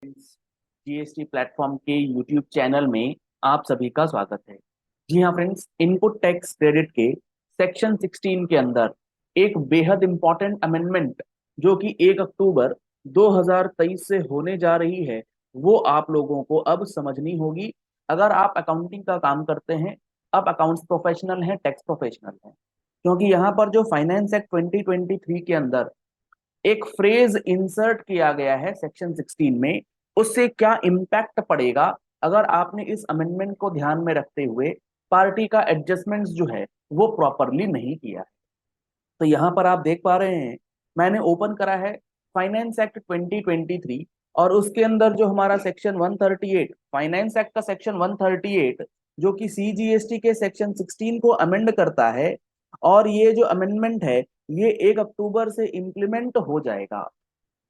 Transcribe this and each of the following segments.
GST platform के YouTube channel में आप सभी का स्वागत है। जी हाँ फ्रेंड्स, इनपुट टैक्स क्रेडिट के सेक्शन 16 के अंदर एक बेहद इंपॉर्टेंट अमेंडमेंट जो कि 1 अक्टूबर 2023 से होने जा रही है, वो आप लोगों को अब समझनी होगी। अगर आप अकाउंटिंग का काम करते हैं, आप अकाउंट्स प्रोफेशनल हैं, टैक्स प्रोफेशनल हैं, क्योंकि यहाँ पर जो फाइनेंस एक्ट 2023 के अंदर एक फ्रेज इंसर्ट किया गया है सेक्शन 16 में, उससे क्या इम्पैक्ट पड़ेगा अगर आपने इस अमेंडमेंट को ध्यान में रखते हुए पार्टी का एडजस्टमेंट्स जो है वो प्रॉपरली नहीं किया है। तो यहाँ पर आप देख पा रहे हैं, मैंने ओपन करा है फाइनेंस एक्ट 2023 और उसके अंदर जो हमारा सेक्शन 138, फाइनेंस एक्ट का सेक्शन 138 जो कि सीजीएसटी के सेक्शन 16 को अमेंड करता है, और ये जो अमेंडमेंट है ये 1 अक्टूबर से इंप्लीमेंट हो जाएगा।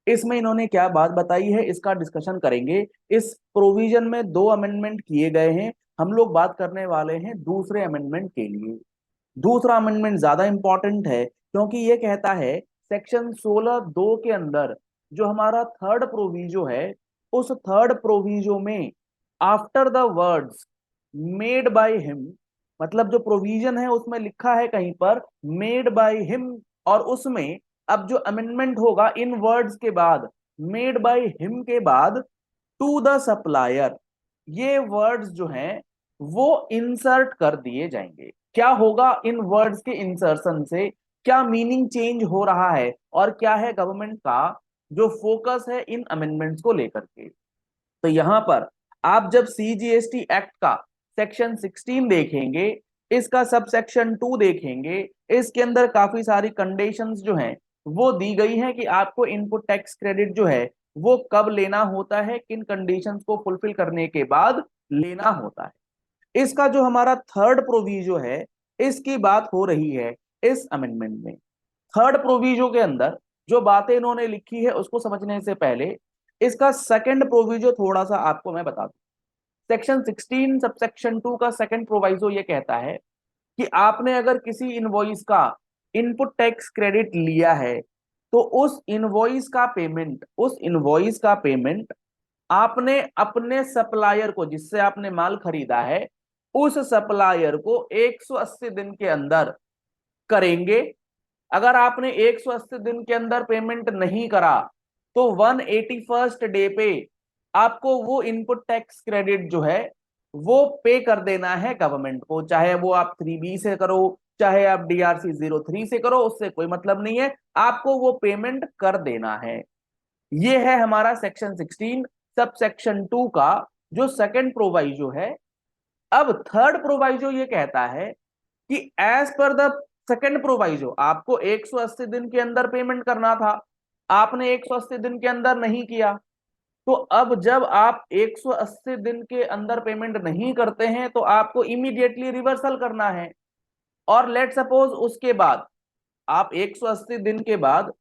इसमें इन्होंने क्या बात बताई है इसका डिस्कशन करेंगे। इस प्रोविजन में 2 अमेंडमेंट किए गए हैं, हम लोग बात करने वाले हैं दूसरे अमेंडमेंट के लिए। दूसरा अमेंडमेंट ज्यादा इंपॉर्टेंट है क्योंकि ये कहता है सेक्शन 16(2) के अंदर जो हमारा थर्ड प्रोविजो है, उस थर्ड प्रोविजो में after the words made by him, मतलब जो प्रोविजन है उसमें लिखा है कहीं पर मेड बाय हिम, और उसमें अब जो अमेंडमेंट होगा इन वर्ड्स के बाद, मेड बाय हिम के बाद टू द सप्लायर, ये वर्ड्स जो हैं वो इंसर्ट कर दिए जाएंगे। क्या होगा इन वर्ड्स के इंसर्शन से, क्या मीनिंग चेंज हो रहा है और क्या है गवर्नमेंट का जो फोकस है इन अमेंडमेंट्स को लेकर के। तो यहां पर आप जब सीजीएसटी एक्ट का सेक्शन 16 देखेंगे, इसका सब सेक्शन 2 देखेंगे, इसके अंदर काफी सारी कंडीशंस जो हैं वो दी गई हैं कि आपको इनपुट टैक्स क्रेडिट जो है वो कब लेना होता है, किन कंडीशंस को फुलफिल करने के बाद लेना होता है। इसका जो हमारा थर्ड प्रोविजो है, इसकी बात हो रही है इस अमेंडमेंट में। थर्ड प्रोविजो के अंदर जो बातें इन्होंने लिखी है उसको समझने से पहले इसका सेकंड प्रोविजो थोड़ा सा आपको मैं बता दूं। सेक्शन 16 सब सेक्शन 2 का सेकंड प्रोविजो ये कहता है कि आपने अगर किसी इनवॉइस का इनपुट टैक्स क्रेडिट लिया है तो उस इनवॉइस का पेमेंट आपने अपने सप्लायर को, जिससे आपने माल खरीदा है, उस सप्लायर को 180 दिन के अंदर करेंगे। अगर आपने 180 दिन के अंदर पेमेंट नहीं करा तो 181st डे पे आपको वो इनपुट टैक्स क्रेडिट जो है वो पे कर देना है गवर्नमेंट को, चाहे वो आप 3B से करो, चाहे आप DRC 03 से करो, उससे कोई मतलब नहीं है, आपको वो पेमेंट कर देना है। ये है हमारा सेक्शन 16 सब सेक्शन 2 का जो सेकंड प्रोवाइजो है। अब थर्ड प्रोवाइजो ये कहता है कि as per the second proviso आपको 180 दिन के अंदर पेमेंट करना था, आपने 180 दिन के अंदर नहीं किया, तो अब जब आप 180 दिन के अंदर पेमेंट नहीं करते हैं तो आपको इमीडिएटली रिवर्सल करना है। और लेट सपोज उसके बाद आप 180 दिन के बाद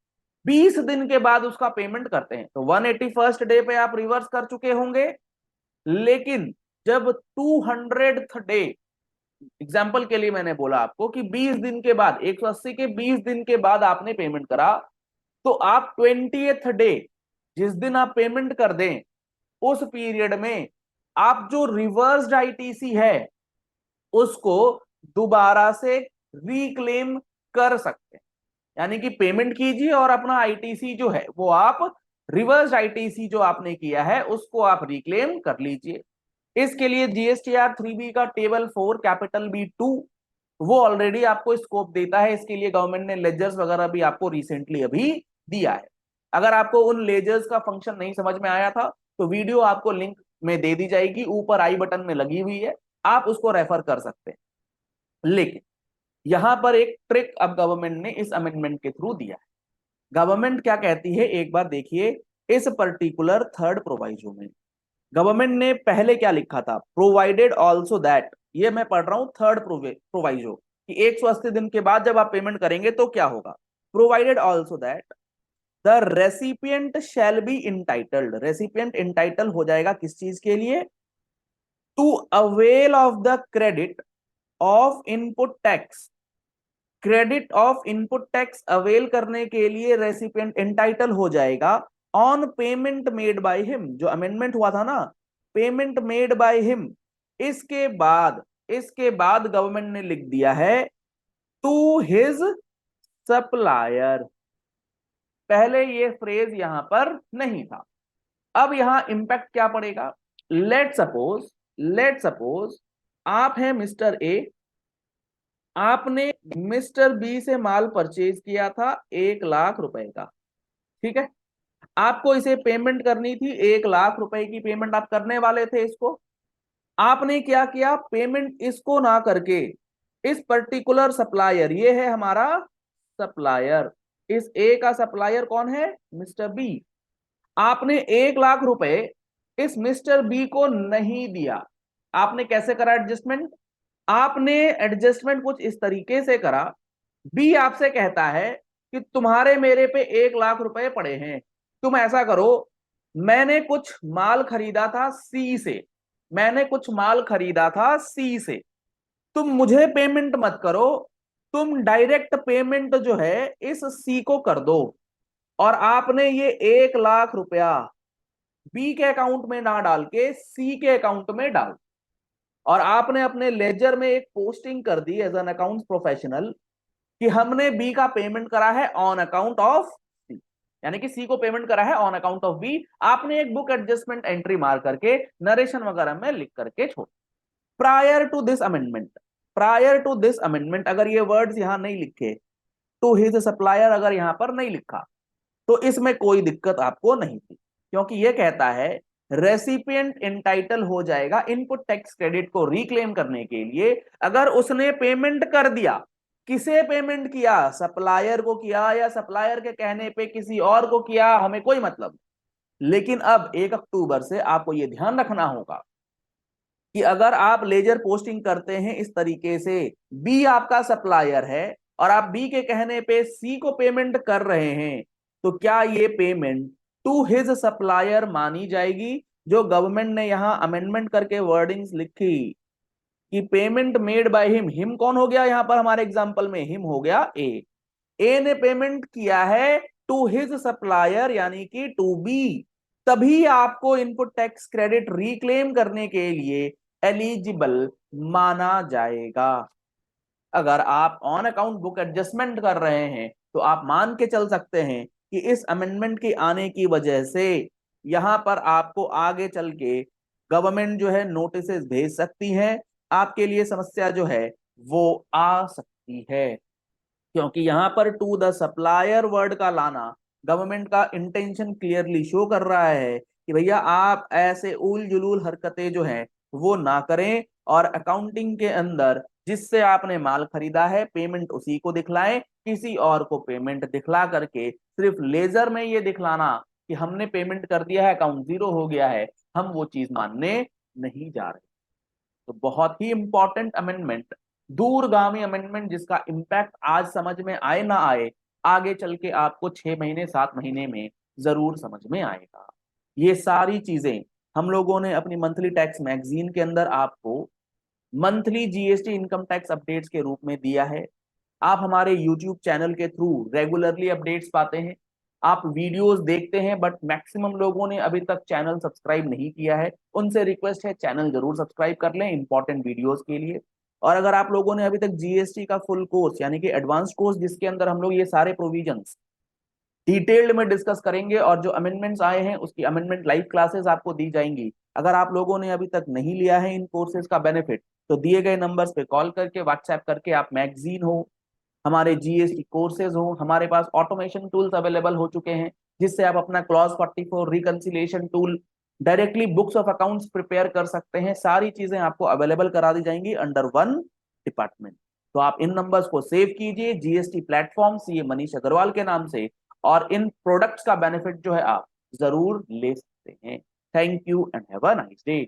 20 दिन के बाद उसका पेमेंट करते हैं तो 181st डे पे आप रिवर्स कर चुके होंगे। लेकिन जब 200th डे, एग्जाम्पल के लिए मैंने बोला आपको कि 20 दिन के बाद, 180 के 20 दिन के बाद आपने पेमेंट करा, तो आप 20th डे जिस दिन आप पेमेंट कर दें उस पीरियड में आप जो रिवर्स्ड आईटीसी है उसको दोबारा से रिक्लेम कर सकते हैं। यानी कि पेमेंट कीजिए और अपना आईटीसी जो है वो आप, रिवर्स आईटीसी जो आपने किया है उसको आप रिक्लेम कर लीजिए। इसके लिए GSTR 3B का टेबल 4 कैपिटल B2 वो ऑलरेडी आपको स्कोप देता है। इसके लिए गवर्नमेंट ने लेजर्स वगैरह भी आपको रिसेंटली अभी दिया है। अगर आपको उन लेजर्स का फंक्शन नहीं समझ में आया था तो वीडियो आपको लिंक में दे दी जाएगी, ऊपर आई बटन में लगी हुई है, आप उसको रेफर कर सकते हैं। लेकिन यहां पर एक ट्रिक अब गवर्नमेंट ने इस अमेंडमेंट के थ्रू दिया है। गवर्नमेंट क्या कहती है एक बार देखिए, इस पर्टिकुलर थर्ड प्रोवाइजो में गवर्नमेंट ने पहले क्या लिखा था, प्रोवाइडेड ऑल्सो दैट, ये मैं पढ़ रहा हूं थर्ड प्रोवाइजो कि 180 दिन के बाद जब आप पेमेंट करेंगे तो क्या होगा। Provided also that the recipient shall be entitled, recipient entitle हो जाएगा किस चीज के लिए, to avail of the credit of input tax, credit of input tax avail करने के लिए रेसिपिएंट इंटाइटल हो जाएगा on payment made by him, जो अमेंडमेंट हुआ था ना, पेमेंट मेड बाय हिम, इसके बाद गवर्नमेंट ने लिख दिया है टू हिज सप्लायर। पहले ये फ्रेज यहां पर नहीं था। अब यहां इंपैक्ट क्या पड़ेगा? लेट सपोज आप हैं मिस्टर ए, आपने मिस्टर बी से माल परचेज किया था 1 लाख रुपए का, ठीक है। आपको इसे पेमेंट करनी थी, 1 लाख रुपए की पेमेंट आप करने वाले थे इसको। आपने क्या किया, पेमेंट इसको ना करके इस पर्टिकुलर सप्लायर, ये है हमारा सप्लायर, इस ए का सप्लायर कौन है? Mister B. आपने 1 लाख रुपए इस मिस्टर बी को नहीं दिया। आपने कैसे करा एडजस्टमेंट? आपने एडजस्टमेंट कुछ इस तरीके से करा, बी आपसे कहता है कि तुम्हारे मेरे पे 1 लाख रुपए पड़े हैं, तुम ऐसा करो, मैंने कुछ माल खरीदा था सी से, मैंने कुछ माल खरीदा था सी से, तुम मुझे पेमेंट मत करो, तुम डायरेक्ट पेमेंट जो है इस सी को कर दो। और आपने ये 1 लाख रुपया बी के अकाउंट में ना डाल के सी के अकाउंट में डाल, और आपने अपने लेजर में एक पोस्टिंग कर दी एज एन अकाउंट्स प्रोफेशनल कि हमने बी का पेमेंट करा है ऑन अकाउंट ऑफ सी, यानी कि सी को पेमेंट करा है ऑन अकाउंट ऑफ बी। आपने एक बुक एडजस्टमेंट एंट्री मार करके नरेशन वगैरह में लिख करके छोड़। प्रायर टू दिस अमेंडमेंट, अगर ये वर्ड्स यहां नहीं लिखे, टू हिज सप्लायर अगर यहां पर नहीं लिखा, तो इसमें कोई दिक्कत आपको नहीं थी, क्योंकि ये कहता है रेसिपिएंट इंटाइटल हो जाएगा इनपुट टैक्स क्रेडिट को रिक्लेम करने के लिए अगर उसने पेमेंट कर दिया। किसे पेमेंट किया? सप्लायर को किया या सप्लायर के कहने पे किसी और को किया, हमें कोई मतलब। लेकिन अब 1 अक्टूबर से आपको यह ध्यान रखना होगा कि अगर आप लेजर पोस्टिंग करते हैं इस तरीके से, बी आपका सप्लायर है और आप बी के कहने पे सी को पेमेंट कर रहे हैं, तो क्या ये पेमेंट टू हिज सप्लायर मानी जाएगी? जो गवर्नमेंट ने यहां अमेंडमेंट करके वर्डिंग्स लिखी कि payment made by him, him कौन हो गया यहां पर हमारे एग्जांपल में? हिम हो गया ए ने पेमेंट किया है टू हिज सप्लायर यानी कि टू बी, तभी आपको इनपुट टैक्स क्रेडिट रिक्लेम करने के लिए एलिजिबल माना जाएगा। अगर आप ऑन अकाउंट बुक एडजस्टमेंट कर रहे हैं तो आप मान के चल सकते हैं कि इस अमेंडमेंट के आने की वजह से यहां पर आपको आगे चल के गवर्नमेंट जो है नोटिस भेज सकती है, आपके लिए समस्या जो है वो आ सकती है। क्योंकि यहां पर टू द सप्लायर वर्ड का लाना गवर्नमेंट का इंटेंशन क्लियरली शो कर रहा है कि भैया आप ऐसे उल जुलूल हरकतें जो हैं वो ना करें, और अकाउंटिंग के अंदर जिससे आपने माल खरीदा है पेमेंट उसी को दिखलाएं, किसी और को पेमेंट दिखला करके सिर्फ लेजर में ये दिखलाना कि हमने पेमेंट कर दिया है, अकाउंट जीरो हो गया है, हम वो चीज मानने नहीं जा रहे। तो बहुत ही इंपॉर्टेंट अमेंडमेंट, दूरगामी अमेंडमेंट, जिसका इंपैक्ट आज समझ में आए ना आए, आगे चल के आपको 6 महीने 7 महीने में जरूर समझ में आएगा। ये सारी चीजें हम लोगों ने अपनी मंथली टैक्स मैगजीन के अंदर आपको monthly GST income tax updates के रूप में दिया है। आप हमारे यूट्यूब चैनल के थ्रू रेगुलरली अपडेट्स पाते हैं, आप वीडियोस देखते हैं, बट मैक्सिमम लोगों ने अभी तक चैनल सब्सक्राइब नहीं किया है। उनसे रिक्वेस्ट है चैनल जरूर सब्सक्राइब कर लें इंपॉर्टेंट वीडियोस के लिए। और अगर आप लोगों ने अभी तक जीएसटी का फुल कोर्स यानी कि एडवांस कोर्स, जिसके अंदर हम लोग ये सारे प्रोविजंस डिटेल्ड में डिस्कस करेंगे और जो अमेंडमेंट्स आए हैं उसकी अमेंडमेंट लाइव क्लासेस आपको दी जाएंगी, अगर आप लोगों ने अभी तक नहीं लिया है इन कोर्सेज का बेनिफिट, तो दिए गए नंबर्स पे कॉल करके व्हाट्सएप करके आप मैगजीन हो, हमारे जीएसटी कोर्सेज हो, हमारे पास ऑटोमेशन टूल्स अवेलेबल हो चुके हैं जिससे आप अपना clause 44 reconciliation tool directly books of accounts prepare कर सकते हैं। सारी चीजें आपको अवेलेबल करा दी जाएंगी अंडर वन डिपार्टमेंट। तो आप इन नंबर्स को सेव कीजिए, GST platform CA Manish Agrawal के नाम से, और इन प्रोडक्ट्स का बेनिफिट जो है आप जरूर ले सकते हैं। Thank you and have a nice day.